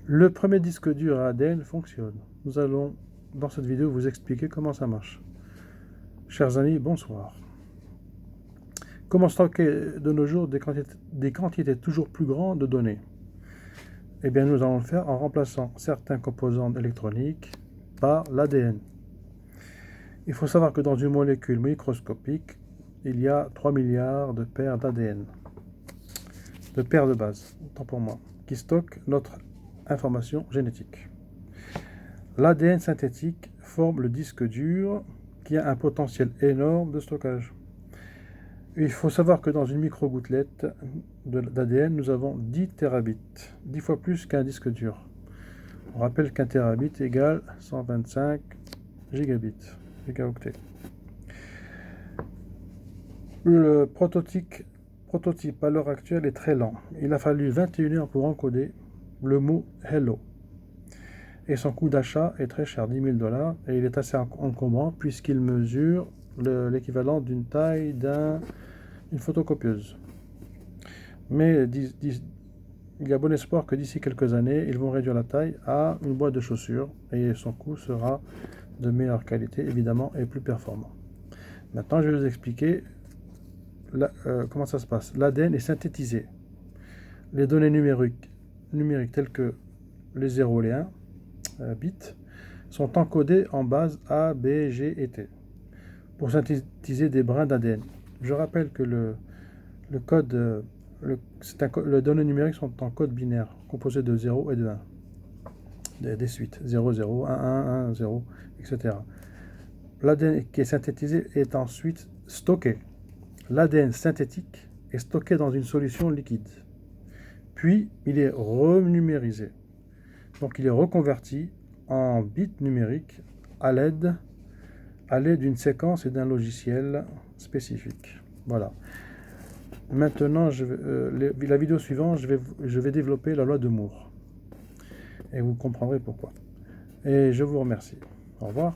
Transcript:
Le premier disque dur à ADN fonctionne. Nous allons, dans cette vidéo, vous expliquer comment ça marche. Chers amis, bonsoir. Comment stocker de nos jours des quantités toujours plus grandes de données? Eh bien, nous allons le faire en remplaçant certains composants électroniques par l'ADN. Il faut savoir que dans une molécule microscopique, il y a 3 milliards de paires d'ADN, de paires de bases, autant pour moi, qui stockent notre information génétique. L'ADN synthétique forme le disque dur qui a un potentiel énorme de stockage. Il faut savoir que dans une micro-gouttelette d'ADN, nous avons 10 terabits, 10 fois plus qu'un disque dur. On rappelle qu'un terabit égale 125 gigaoctets. Le prototype à l'heure actuelle est très lent. Il a fallu 21 heures pour encoder le mot hello. Et son coût d'achat est très cher, 10 000 $, et il est assez encombrant puisqu'il mesure l'équivalent d'une taille d'une photocopieuse. Mais il y a bon espoir que d'ici quelques années, ils vont réduire la taille à une boîte de chaussures et son coût sera de meilleure qualité, évidemment, et plus performant. Maintenant, je vais vous expliquer comment ça se passe. L'ADN est synthétisé. Les données numériques telles que les 0 et les 1 bits sont encodés en bases A, B, G et T pour synthétiser des brins d'ADN. Je rappelle que les données numériques sont en code binaire composé de 0 et de 1, des suites 0, 0, 1, 1, 1, 0, etc. L'ADN qui est synthétisé est ensuite stocké. L'ADN synthétique est stocké dans une solution liquide. Puis, il est renumérisé. Donc, il est reconverti en bits numériques à l'aide d'une séquence et d'un logiciel spécifique. Voilà. Maintenant, la vidéo suivante, je vais développer la loi de Moore. Et vous comprendrez pourquoi. Et je vous remercie. Au revoir.